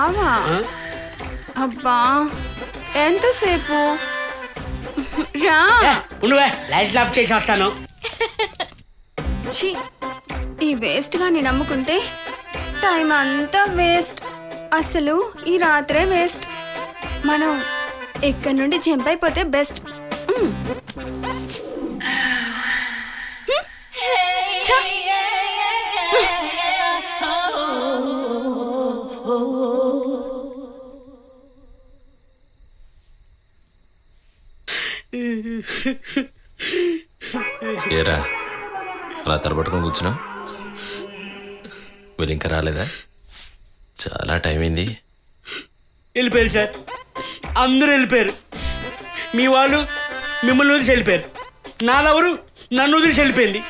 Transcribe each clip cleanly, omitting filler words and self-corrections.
బావా అబ్బా ఎంతసేపు రా. నువ్వే లైట్ ఆఫ్ చేసి వస్తాను. ఛీ, ఈ వేస్ట్ గా నేను నమ్ముకుంటే టైం అంతా వేస్ట్. అసలు ఈ రాత్రే వేస్ట్. మనం ఇక్కడ నుండి జంప్ అయిపోతే బెస్ట్. ఏరా అలా తరబట్టుకొని కూర్చున్నా? వీళ్ళు ఇంకా రాలేదా? చాలా టైం అయింది. వెళ్ళిపోయారు సార్, అందరూ వెళ్ళిపోయారు. మీ వాళ్ళు మిమ్మల్ని వదిలేసి వెళ్ళిపోయారు. నాలెవరు నన్ను వదిలేసి వెళ్ళిపోయింది.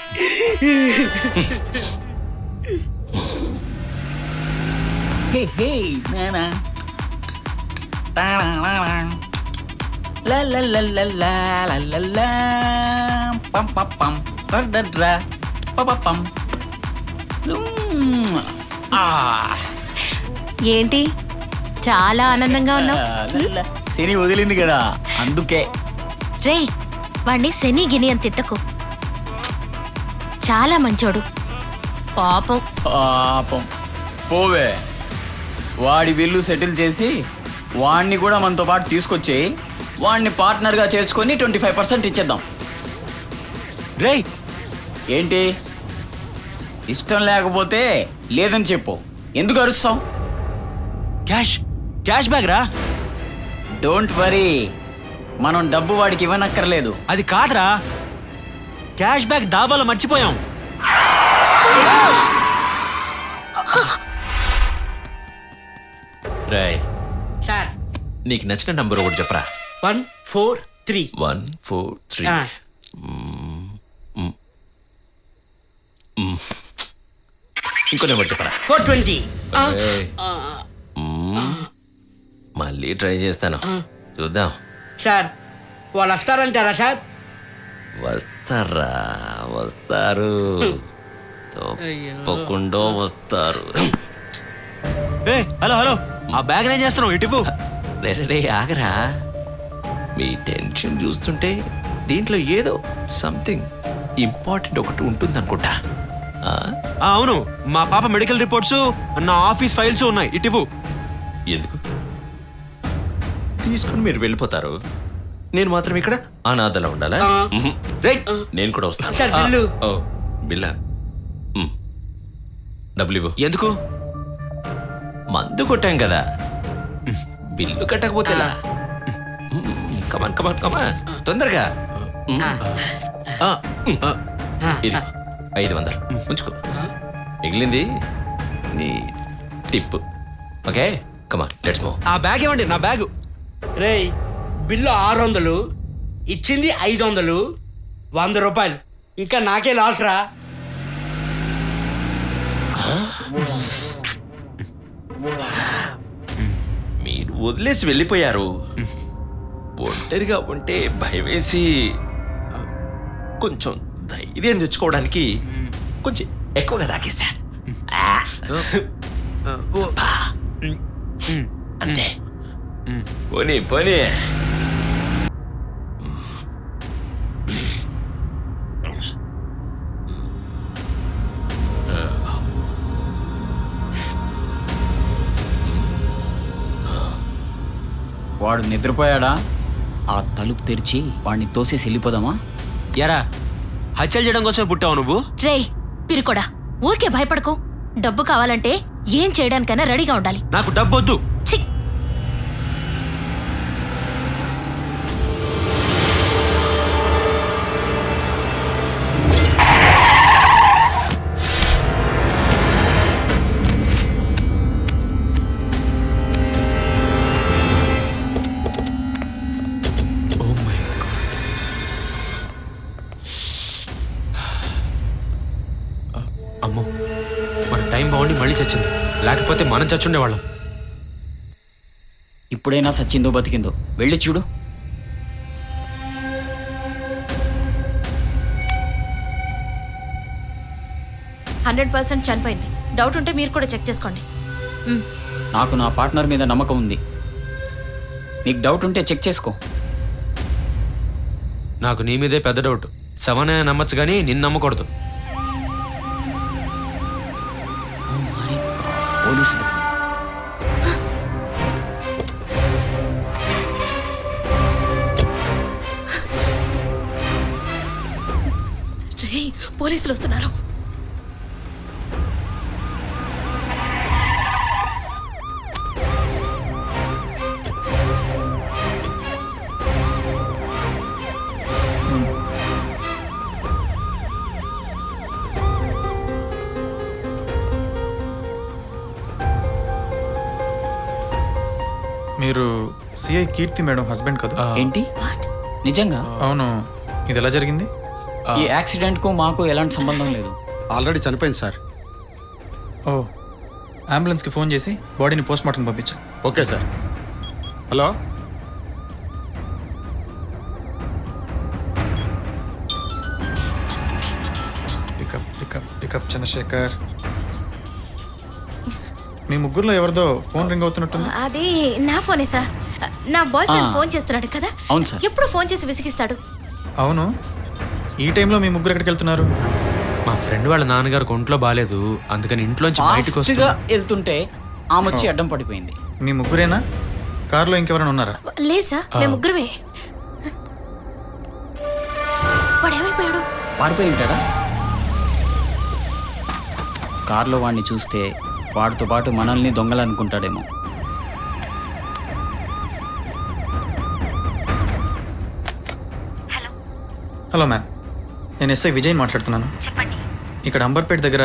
ఏంటి చాలా ఆనందంగా ఉన్నావు? శని వదిలింది కదా అందుకే. రే వాణ్ణి శని గిని అని తిట్టకు, చాలా మంచోడు. పాపం పాపం పోవే. వాడి బిల్లు సెటిల్ చేసి వాడిని కూడా మనతో పాటు తీసుకొచ్చి వాడిని పార్ట్నర్గా చేర్చుకొని 25% ఇచ్చేద్దాం. రేయ్ ఏంటి ఇష్టం లేకపోతే లేదని చెప్పు, ఎందుకు అరుస్తాం? క్యాష్ బ్యాగ్ రా. డోంట్ వరీ, మనం డబ్బు వాడికి ఇవ్వనక్కర్లేదు. అది కాదురా, క్యాష్ బ్యాగ్ దాబాలో మర్చిపోయాం. రాయ్, సార్ నీకు నచ్చిన నంబర్ ఒకటి చెప్పరా. 143. 143. ఇంకో నెంబర్ చెప్పరా. 420. ఏయ్. మళ్ళీ ట్రై చేస్తాను, చూద్దాం. సార్ వాళ్ళు వస్తారంటారా సార్? వస్తారా, వస్తారు, తప్పకుండా వస్తారు. హలో ఆ బ్యాగ్ ఏం చేస్తున్నావు? ఇటు రే ఆగరా, మీ టెన్షన్ చూస్తుంటే దీంట్లో ఏదో సంథింగ్ ఇంపార్టెంట్ ఒకటి ఉంటుంది అనుకుంటా. అవును, మా పాప మెడికల్ రిపోర్ట్స్, నా ఆఫీస్ ఫైల్స్ ఉన్నాయి. ఇటు ఎందుకు తీసుకుని మీరు వెళ్ళిపోతారు, నేను మాత్రం ఇక్కడ అనాథలా ఉండాలా? రేయ్, నేను కూడా వస్తాను. Sir bill. బిల్లా? డబ్బులు ఇవ్వు. ఎందుకు? మందు కొట్టాం కదా, బిల్లు కట్టకపోతే ఎలా? కమాన్ కమాన్ కమాన్, తొందరగా. ఇది 500 ఉంచుకో, మిగిలింది నీ tip. Okay come on, let's move. ఆ బ్యాగ్ ఇవ్వండి, నా బ్యాగ్. రేయ్, బిల్లు 600, ఇచ్చింది 500, 100 రూపాయలు. ఇంకా నాకే లాస్ రా. మీరు వదిలేసి వెళ్ళిపోయారు, ఒంటరిగా ఉంటే భయం వేసి కొంచెం ధైర్యం తెచ్చుకోవడానికి కొంచెం ఎక్కువగా తాగేశా. అంతే, పోనీ పోనీ. వాడు నిద్రపోయాడా? ఆ తలుపు తెరిచి వాడిని తోసేసి వెళ్ళిపోదామా? ఎరా, హత్యలు చేయడం కోసమే పుట్టావు నువ్వు? రే పిరుకోడా, ఊరికే భయపడకు. డబ్బు కావాలంటే ఏం చేయడానికైనా రెడీగా ఉండాలి. నాకు డబ్బు వద్దు. ఛీ, అమ్మో, మన టైం బాగుండి మళ్ళీ చచ్చింది, లేకపోతే మనం చచ్చుండేవాళ్ళం. ఇప్పుడైనా సచ్చిందో బతికిందో వెళ్ళి చూడు. %100% చనిపోయింది. డౌట్ ఉంటే మీరు కూడా చెక్ చేసుకోండి. నాకు నా పార్ట్నర్ మీద నమ్మకం ఉంది. నీకు డౌట్ ఉంటే చెక్ చేసుకో. నాకు నీ మీదే పెద్ద డౌట్. శవనే నమ్మచ్చు కానీ నిన్ను నమ్మకూడదు. పోలీసులు. రేయ్, పోలీసులు వస్తున్నారు. మీరు సిఐ కీర్తి మేడం హస్బెండ్ కదా? ఏంటి నిజంగా? అవును. ఇది ఎలా జరిగింది? ఈ యాక్సిడెంట్ కు మాకు ఎలాంటి సంబంధం లేదు. ఆల్రెడీ చనిపోయింది సార్. ఓ, అంబులెన్స్కి ఫోన్ చేసి బాడీని పోస్ట్ మార్టం పంపించు. Okay sir. Hello, pickup pickup pickup Chandrashekar. మీ ముగ్గురులో ఎవరిదో ఫోన్ రింగ్ అవుతున్నట్టుంది. అది నా ఫోనే సార్. నా బాయ్ ఫ్రెండ్ ఆ. ఫోన్ చేస్తున్నాడు కదా. అవును సార్. ఎప్పుడు ఫోన్ చేసి విసిగిస్తాడు. అవును, ఈ టైంలో మీ ముగ్గురు ఎక్కడికి వెళ్తున్నారు? మా ఫ్రెండ్ వాళ్ళ నాన్నగారికి ఒంట్లో బాగాలేదు, అందుకని ఇంట్లోంచి బయటకు ఫాస్ట్ గా వస్తూ వెళ్తుంటే ఆమె వచ్చి అడ్డం పడిపోయింది. మీ ముగ్గురేనా? కారులో ఇంకెవరైనా ఉన్నారా? లేదు సార్, మేము ముగ్గురమే. వాడు ఏమైపోయాడు? పారిపోయి ఉంటాడా? కార్లో వాడిని చూస్తే వాడితో పాటు మనల్ని దొంగలనుకుంటాడేమో. హలో మ్యామ్, నేను ఎస్ఐ విజయ్ మాట్లాడుతున్నాను. ఇక్కడ అంబర్పేట దగ్గర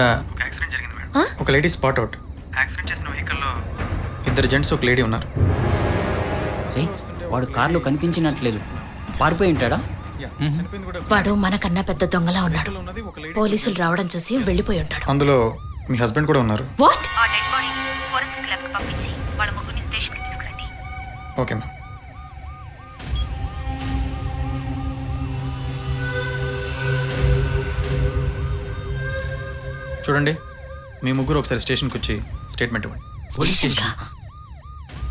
ఒక లేడీ స్పాట్ అవుట్. యాక్సిడెంట్ చేసిన వెహికల్లో 2 జెంట్స్ ఒక లేడీ ఉన్నారు. రేయ్, వాడు కార్లో కనిపించినట్లేదు. పారిపోయి ఉంటాడా? వాడు మనకన్నా పెద్ద దొంగలా ఉన్నాడు. పోలీసులు రావడం చూసి వెళ్ళిపోయి ఉంటాడు. అందులో మీ హస్బెండ్ కూడా ఉన్నారు. వాట్? Okay ma'am. చూడండి, మీ ముగ్గురు ఒకసారి స్టేషన్కి వచ్చి స్టేట్మెంట్ ఇవ్వండి. స్టేషన్కా?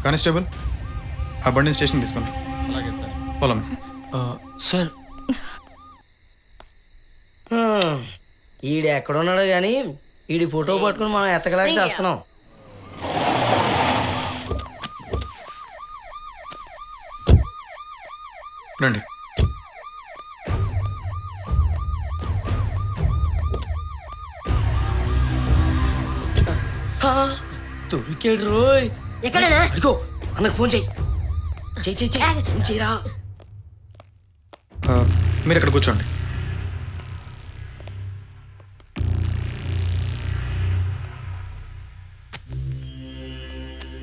కానిస్టేబుల్, ఆ బండిని స్టేషన్కి తీసుకుంటారు. అలాగే సార్. పోలా మ్యామ్. సార్ ఈడు ఎక్కడున్నాడో కానీ ఈడి ఫోటో పట్టుకుని మనం ఎత్తకలాగా చేస్తున్నాం. రండి. దొరికాడు రోయ్. ఎక్కడైనా అడిగో అన్నకు ఫోన్ చెయ్యి. ఫోన్ చేయరా. మీరు ఇక్కడ కూర్చోండి.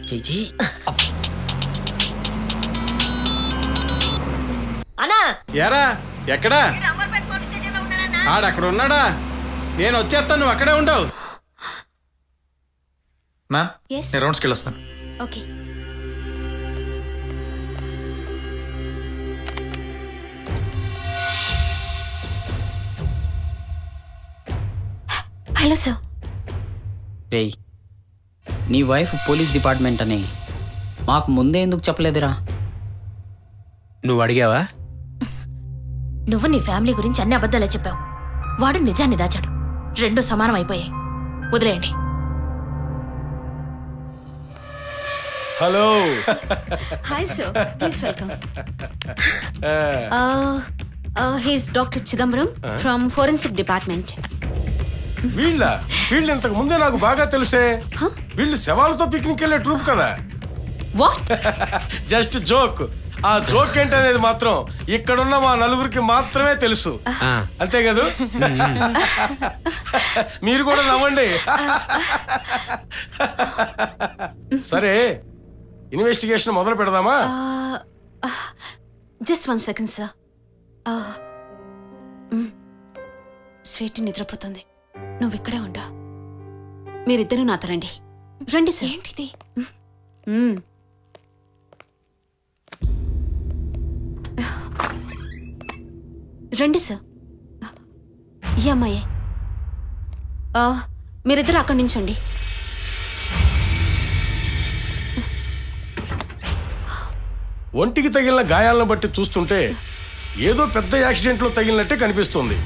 చెయ్యి. ఎరా ఎక్కడా? ఆడక్కడ ఉన్నాడా? నేను వచ్చేస్తాను, నువ్వు అక్కడే ఉండవు. Ma'am, Yes. నేను రౌండ్స్కి వెళ్ళొస్తాను. ఓకే. Hello sir. రేయ్, నీ వైఫ్ పోలీస్ డిపార్ట్మెంట్ అని మాకు ముందే ఎందుకు చెప్పలేదురా? నువ్వు అడిగావా? నువ్వు నీ ఫ్యామిలీ గురించి అన్ని అబద్ధాలే చెప్పావు. వాడు నిజాన్ని దాచాడు. 2 సమానం అయిపోయాయి. వదిలేయండి. Hello. Hi sir, please welcome. He's doctor Chidambaram from forensic department. వీళ్ళు ఇంతకు ముందే నాకు బాగా తెలుసే. వీళ్ళు శవాలతో పిక్నిక్ వెళ్ళే ట్రూప్ కదా. వాట్? Just joke. ఆ జోక్ ఏంటనేది మాత్రం ఇక్కడున్న మా నలుగురికి మాత్రమే తెలుసు. అంతే కదా? మీరు కూడా నవ్వండి. సరే, ఇన్వెస్టిగేషన్ మొదలు పెడదామా? Just 1 second sir. స్వీట్ నిద్రపోతుంది, నువ్వు ఇక్కడే ఉండా. మీరిద్దరూ నాతో రండి. రండి సార్. ఏంటిది? రండి సార్. ఈ అమ్మాయే. మీరిద్దరు అక్కడి నుంచండి. ఒంటికి తగిలిన గాయాలను బట్టి చూస్తుంటే ఏదో పెద్ద యాక్సిడెంట్లో తగిలినట్టే కనిపిస్తుంది.